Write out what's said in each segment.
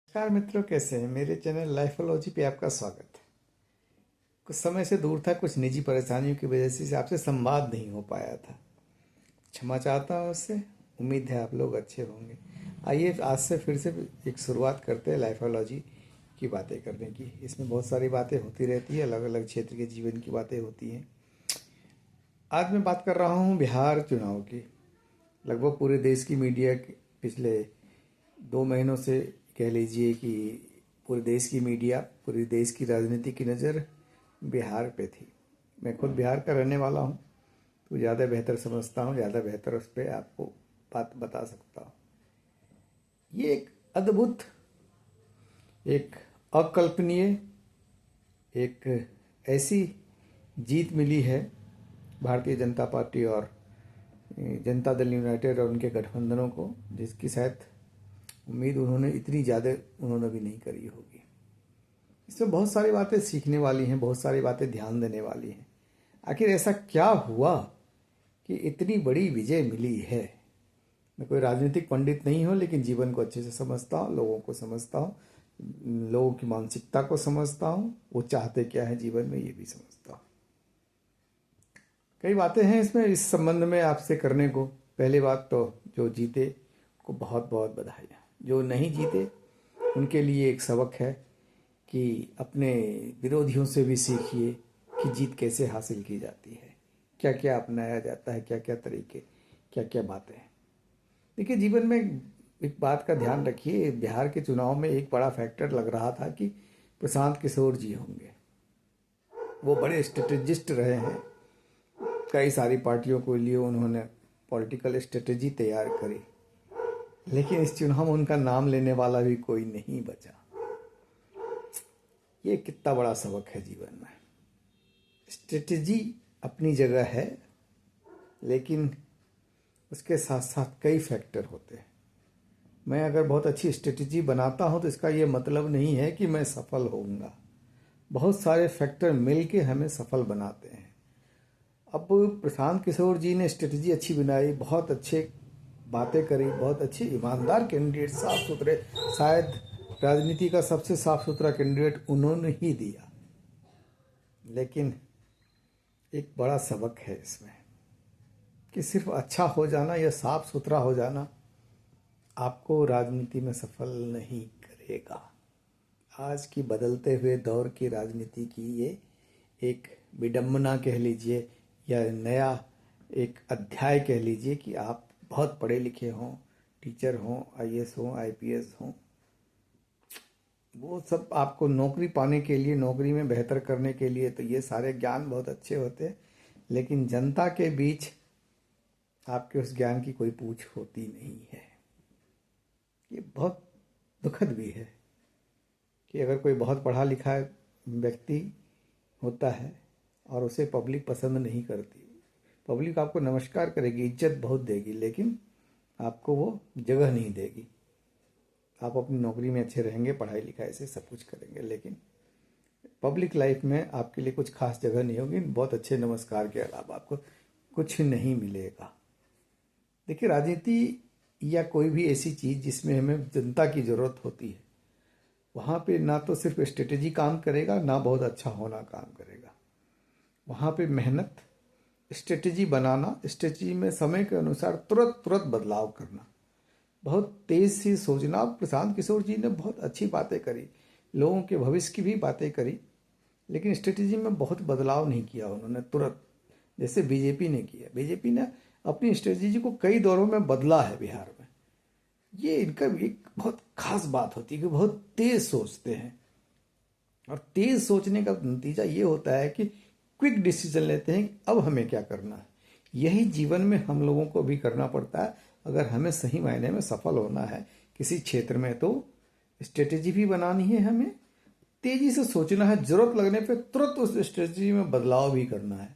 नमस्कार मित्रों, कैसे हैं? मेरे चैनल लाइफोलॉजी पे आपका स्वागत है। कुछ समय से दूर था, कुछ निजी परेशानियों की वजह से आपसे संवाद नहीं हो पाया था। क्षमा चाहता हूँ उससे। उम्मीद है आप लोग अच्छे होंगे। आइए आज से फिर से एक शुरुआत करते हैं लाइफोलॉजी की बातें करने की। इसमें बहुत सारी बातें होती रहती है, अलग अलग क्षेत्र के जीवन की बातें होती हैं। आज मैं बात कर रहा हूँ बिहार चुनाव की। लगभग पूरे देश की मीडिया पिछले 2 महीनों से कह लीजिए कि पूरे देश की मीडिया, पूरे देश की राजनीति की नज़र बिहार पे थी। मैं खुद बिहार का रहने वाला हूँ, तो ज़्यादा बेहतर समझता हूँ, ज़्यादा बेहतर उस पर आपको बात बता सकता हूँ। ये एक अद्भुत, एक अकल्पनीय, एक ऐसी जीत मिली है भारतीय जनता पार्टी और जनता दल यूनाइटेड और उनके गठबंधनों को, जिसकी शायद उम्मीद उन्होंने इतनी ज़्यादा उन्होंने भी नहीं करी होगी। इसमें बहुत सारी बातें सीखने वाली हैं, बहुत सारी बातें ध्यान देने वाली हैं। आखिर ऐसा क्या हुआ कि इतनी बड़ी विजय मिली है? मैं कोई राजनीतिक पंडित नहीं हूँ, लेकिन जीवन को अच्छे से समझता हूँ, लोगों को समझता हूँ, लोगों की मानसिकता को समझता हूँ, वो चाहते क्या है जीवन में ये भी समझता हूँ। कई बातें हैं इसमें इस संबंध में आपसे करने को। पहली बात तो जो जीते को बहुत बहुत बधाइयाँ, जो नहीं जीते उनके लिए एक सबक है कि अपने विरोधियों से भी सीखिए कि जीत कैसे हासिल की जाती है, क्या क्या अपनाया जाता है, क्या क्या तरीके, क्या क्या बातें हैं। देखिए, जीवन में एक बात का ध्यान रखिए। बिहार के चुनाव में एक बड़ा फैक्टर लग रहा था कि प्रशांत किशोर जी होंगे। वो बड़े स्ट्रेटेजिस्ट रहे हैं। कई सारी पार्टियों के लिए उन्होंने पॉलिटिकल स्ट्रेटेजी तैयार करी, लेकिन इस चुनाव में उनका नाम लेने वाला भी कोई नहीं बचा। ये कितना बड़ा सबक है जीवन में। स्ट्रेटेजी अपनी जगह है, लेकिन उसके साथ साथ कई फैक्टर होते हैं। मैं अगर बहुत अच्छी स्ट्रेटेजी बनाता हूं तो इसका ये मतलब नहीं है कि मैं सफल होऊंगा। बहुत सारे फैक्टर मिलके हमें सफल बनाते हैं। अब प्रशांत किशोर जी ने स्ट्रेटजी अच्छी बनाई, बहुत अच्छे बातें करी, बहुत अच्छे ईमानदार कैंडिडेट, साफ सुथरे, शायद राजनीति का सबसे साफ सुथरा कैंडिडेट उन्होंने ही दिया। लेकिन एक बड़ा सबक है इसमें कि सिर्फ अच्छा हो जाना या साफ सुथरा हो जाना आपको राजनीति में सफल नहीं करेगा। आज की बदलते हुए दौर की राजनीति की ये एक विडंबना कह लीजिए या नया एक अध्याय कह लीजिए कि आप बहुत पढ़े लिखे हों, टीचर हों, आईएएस हों, आईपीएस हों, वो सब आपको नौकरी पाने के लिए, नौकरी में बेहतर करने के लिए, तो ये सारे ज्ञान बहुत अच्छे होते हैं, लेकिन जनता के बीच आपके उस ज्ञान की कोई पूछ होती नहीं है। ये बहुत दुखद भी है कि अगर कोई बहुत पढ़ा लिखा व्यक्ति होता है और उसे पब्लिक पसंद नहीं करती, पब्लिक आपको नमस्कार करेगी, इज्जत बहुत देगी, लेकिन आपको वो जगह नहीं देगी। आप अपनी नौकरी में अच्छे रहेंगे, पढ़ाई लिखाई से सब कुछ करेंगे, लेकिन पब्लिक लाइफ में आपके लिए कुछ खास जगह नहीं होगी। बहुत अच्छे नमस्कार के अलावा आपको कुछ नहीं मिलेगा। देखिए, राजनीति या कोई भी ऐसी चीज़ जिसमें हमें जनता की ज़रूरत होती है, वहाँ पे ना तो सिर्फ स्ट्रेटेजी काम करेगा, ना बहुत अच्छा होना काम करेगा। वहाँ पे मेहनत, स्ट्रेटेजी बनाना, स्ट्रेटेजी में समय के अनुसार तुरंत तुरंत बदलाव करना, बहुत तेज से सोचना। प्रशांत किशोर जी ने बहुत अच्छी बातें करी, लोगों के भविष्य की भी बातें करी, लेकिन स्ट्रेटेजी में बहुत बदलाव नहीं किया उन्होंने तुरंत, जैसे बीजेपी ने किया। बीजेपी ने अपनी स्ट्रेटेजी को कई दौरों में बदला है बिहार में। ये इनका एक बहुत खास बात होती है कि बहुत तेज सोचते हैं, और तेज सोचने का नतीजा ये होता है कि क्विक डिसीजन लेते हैं कि अब हमें क्या करना है। यही जीवन में हम लोगों को भी करना पड़ता है। अगर हमें सही मायने में सफल होना है किसी क्षेत्र में, तो स्ट्रेटेजी भी बनानी है, हमें तेजी से सोचना है, जरूरत लगने पे तुरंत उस स्ट्रेटेजी में बदलाव भी करना है।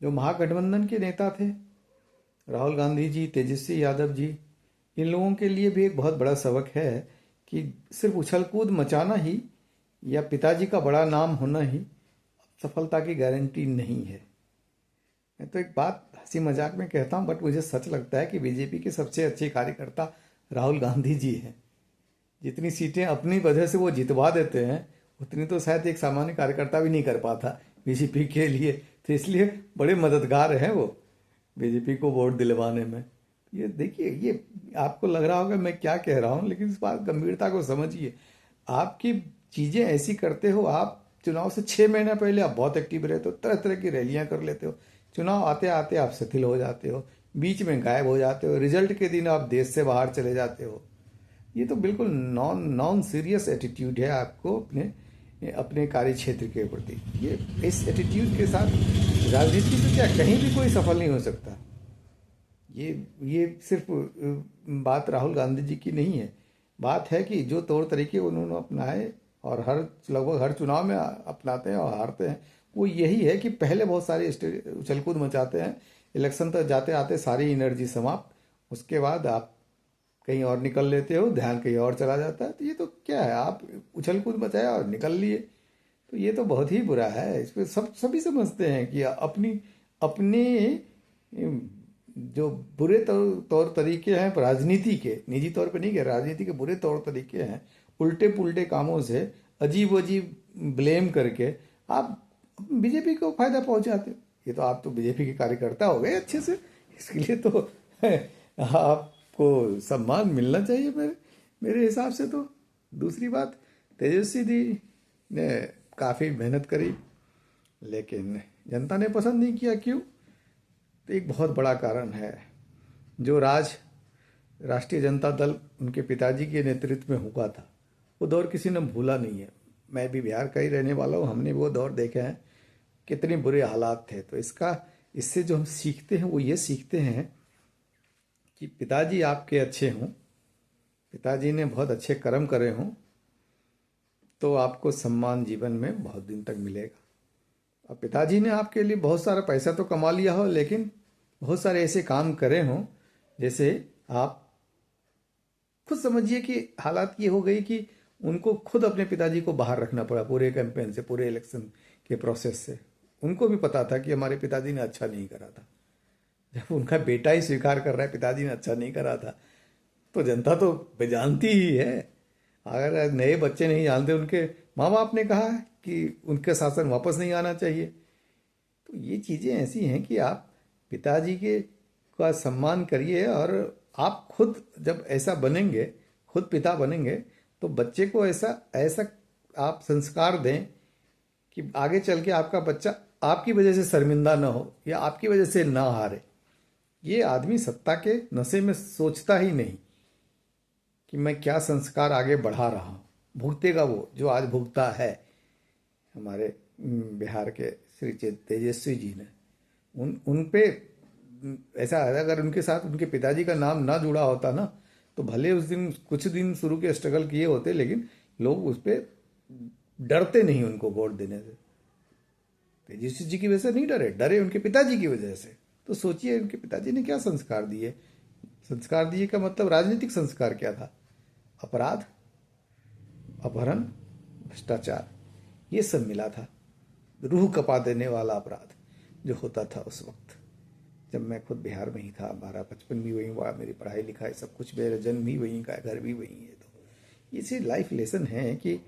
जो महागठबंधन के नेता थे, राहुल गांधी जी, तेजस्वी यादव जी, इन लोगों के लिए भी एक बहुत बड़ा सबक है कि सिर्फ उछल कूद मचाना ही या पिताजी का बड़ा नाम होना ही सफलता की गारंटी नहीं है। मैं तो एक बात हंसी मजाक में कहता हूँ, बट मुझे सच लगता है कि बीजेपी के सबसे अच्छे कार्यकर्ता राहुल गांधी जी हैं। जितनी सीटें अपनी वजह से वो जितवा देते हैं उतनी तो शायद एक सामान्य कार्यकर्ता भी नहीं कर पाता बीजेपी के लिए। तो इसलिए बड़े मददगार हैं वो बीजेपी को वोट दिलवाने में। ये देखिए, ये आपको लग रहा होगा मैं क्या कह रहा हूँ, लेकिन इस बात गंभीरता को समझिए। आपकी चीजें ऐसी करते हो, आप चुनाव से 6 महीना पहले आप बहुत एक्टिव रहते हो, तरह तरह की रैलियां कर लेते हो, चुनाव आते आते आप शिथिल हो जाते हो, बीच में गायब हो जाते हो, रिजल्ट के दिन आप देश से बाहर चले जाते हो। ये तो बिल्कुल नॉन नॉन सीरियस एटीट्यूड है आपको अपने अपने कार्य क्षेत्र के प्रति। ये इस एटीट्यूड के साथ राजनीति में क्या कहीं भी कोई सफल नहीं हो सकता। ये सिर्फ बात राहुल गांधी जी की नहीं है। बात है कि जो तौर तरीके उन्होंने अपनाए और लगभग हर चुनाव में अपनाते हैं और हारते हैं, वो यही है कि पहले बहुत सारी उछल कूद मचाते हैं, इलेक्शन तक जाते आते सारी एनर्जी समाप्त, उसके बाद आप कहीं और निकल लेते हो, ध्यान कहीं और चला जाता है। तो ये तो क्या है, आप उछल कूद मचाया और निकल लिए। तो ये तो बहुत ही बुरा है। इसमें सभी समझते हैं कि अपनी अपने जो बुरे तौर तरीके हैं राजनीति के, निजी तौर पे नहीं कह, राजनीति के बुरे तौर तरीके हैं, उल्टे पुल्टे कामों से अजीब अजीब ब्लेम करके आप बीजेपी को फायदा पहुंचाते हो। ये तो आप तो बीजेपी के कार्यकर्ता हो गए अच्छे से, इसके लिए तो आपको सम्मान मिलना चाहिए मेरे हिसाब से। तो दूसरी बात, तेजस्वी जी ने काफ़ी मेहनत करी लेकिन जनता ने पसंद नहीं किया। क्यों? तो एक बहुत बड़ा कारण है, जो राष्ट्रीय जनता दल उनके पिताजी के नेतृत्व में हुआ था, वो दौर किसी ने भूला नहीं है। मैं भी बिहार का ही रहने वाला हूँ, हमने वो दौर देखे हैं, कितने बुरे हालात थे। तो इससे जो हम सीखते हैं वो ये सीखते हैं कि पिताजी आपके अच्छे हों, पिताजी ने बहुत अच्छे कर्म करे हों, तो आपको सम्मान जीवन में बहुत दिन तक मिलेगा। और पिताजी ने आपके लिए बहुत सारा पैसा तो कमा लिया हो, लेकिन बहुत सारे ऐसे काम करे हों, जैसे आप खुद समझिए कि हालात ये हो गई कि उनको खुद अपने पिताजी को बाहर रखना पड़ा पूरे कैंपेन से, पूरे इलेक्शन के प्रोसेस से। उनको भी पता था कि हमारे पिताजी ने अच्छा नहीं करा था। जब उनका बेटा ही स्वीकार कर रहा है पिताजी ने अच्छा नहीं करा था, तो जनता तो बेजानती ही है। अगर नए बच्चे नहीं जानते, उनके माँ बाप ने कहा है कि उनके शासन वापस नहीं आना चाहिए। तो ये चीज़ें ऐसी हैं कि आप पिताजी के का सम्मान करिए, और आप खुद जब ऐसा बनेंगे, खुद पिता बनेंगे, तो बच्चे को ऐसा ऐसा आप संस्कार दें कि आगे चल के आपका बच्चा आपकी वजह से शर्मिंदा ना हो या आपकी वजह से ना हारे। ये आदमी सत्ता के नशे में सोचता ही नहीं कि मैं क्या संस्कार आगे बढ़ा रहा हूँ। भुगतेगा वो जो आज भुगता है हमारे बिहार के श्री तेजस्वी जी ने। उन पे ऐसा है, अगर उनके साथ उनके पिताजी का नाम ना जुड़ा होता ना, तो भले उस दिन कुछ दिन शुरू के स्ट्रगल किए होते, लेकिन लोग उस पर डरते नहीं उनको वोट देने से। तेजस्वी जी की वजह से नहीं डरे, डरे उनके पिताजी की वजह से। तो सोचिए उनके पिताजी ने क्या संस्कार दिए। संस्कार दिए का मतलब राजनीतिक संस्कार क्या था? अपराध, अपहरण, भ्रष्टाचार, ये सब मिला था। रूह कपा देने वाला अपराध जो होता था उस वक्त, जब मैं खुद बिहार में ही था। 12-55 भी वहीं हुआ, मेरी पढ़ाई लिखाई सब कुछ, मेरा जन्म भी वहीं का, घर भी वहीं है। तो ये लाइफ लेसन है कि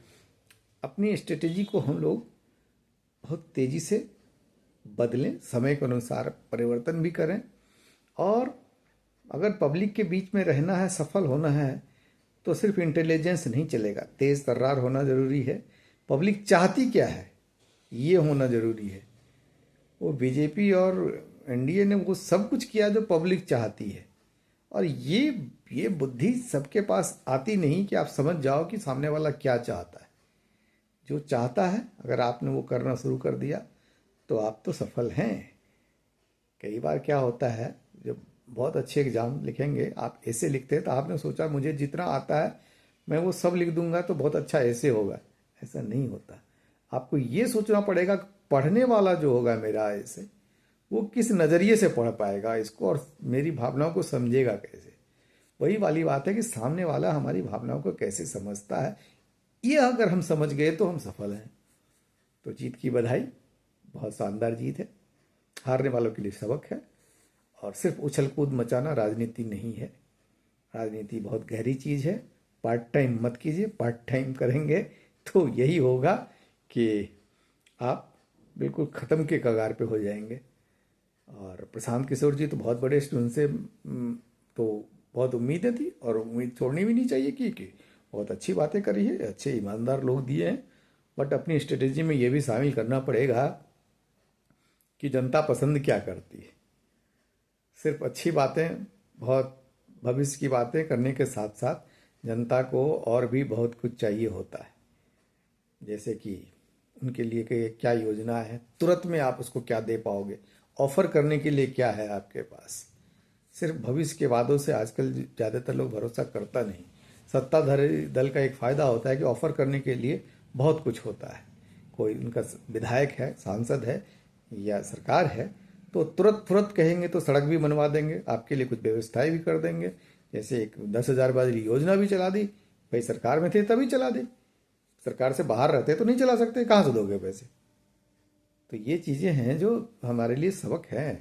अपनी स्ट्रेटेजी को हम लोग बहुत तेजी से बदलें, समय के अनुसार परिवर्तन भी करें। और अगर पब्लिक के बीच में रहना है, सफल होना है, तो सिर्फ इंटेलिजेंस नहीं चलेगा, तेज तर्रार होना जरूरी है। पब्लिक चाहती क्या है ये होना जरूरी है। वो बीजेपी और एनडीए ने वो सब कुछ किया जो पब्लिक चाहती है, और ये बुद्धि सबके पास आती नहीं कि आप समझ जाओ कि सामने वाला क्या चाहता है। जो चाहता है अगर आपने वो करना शुरू कर दिया तो आप तो सफल हैं। कई बार क्या होता है, जब बहुत अच्छे एग्जाम लिखेंगे, आप ऐसे लिखते हैं तो आपने सोचा मुझे जितना आता है मैं वो सब लिख दूंगा तो बहुत अच्छा ऐसे होगा। ऐसा नहीं होता। आपको ये सोचना पड़ेगा पढ़ने वाला जो होगा मेरा ऐसे, वो किस नज़रिए से पढ़ पाएगा इसको और मेरी भावनाओं को समझेगा कैसे। वही वाली बात है कि सामने वाला हमारी भावनाओं को कैसे समझता है, ये अगर हम समझ गए तो हम सफल हैं। तो जीत की बधाई, बहुत शानदार जीत है। हारने वालों के लिए सबक है। और सिर्फ उछल कूद मचाना राजनीति नहीं है। राजनीति बहुत गहरी चीज़ है। पार्ट टाइम मत कीजिए। पार्ट टाइम करेंगे तो यही होगा कि आप बिल्कुल ख़त्म के कगार पे हो जाएंगे। और प्रशांत किशोर जी तो बहुत बड़े स्टूडेंट से तो बहुत उम्मीदें थी, और उम्मीद छोड़नी भी नहीं चाहिए कि बहुत अच्छी बातें करी है, अच्छे ईमानदार लोग दिए हैं। बट अपनी स्ट्रेटेजी में ये भी शामिल करना पड़ेगा कि जनता पसंद क्या करती है। सिर्फ अच्छी बातें, बहुत भविष्य की बातें करने के साथ साथ जनता को और भी बहुत कुछ चाहिए होता है। जैसे कि उनके लिए क्या योजना है, तुरंत में आप उसको क्या दे पाओगे, ऑफर करने के लिए क्या है आपके पास। सिर्फ भविष्य के वादों से आजकल ज़्यादातर लोग भरोसा करता नहीं। सत्ताधारी दल का एक फ़ायदा होता है कि ऑफर करने के लिए बहुत कुछ होता है। कोई उनका विधायक है, सांसद है या सरकार है, तो तुरंत तुरंत कहेंगे तो सड़क भी बनवा देंगे, आपके लिए कुछ व्यवस्थाएं भी कर देंगे। जैसे एक 10,000 वाली योजना भी चला दी, भाई सरकार में थे तभी चला दी, सरकार से बाहर रहते तो नहीं चला सकते, कहाँ से दोगे पैसे। तो ये चीज़ें हैं जो हमारे लिए सबक हैं।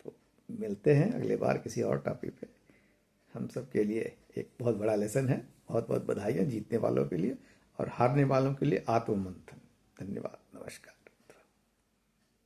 तो मिलते हैं अगले बार किसी और टॉपिक पे। हम सब के लिए एक बहुत बड़ा लेसन है। बहुत बहुत बधाइयाँ जीतने वालों के लिए, और हारने वालों के लिए आत्ममंथन। धन्यवाद, नमस्कार।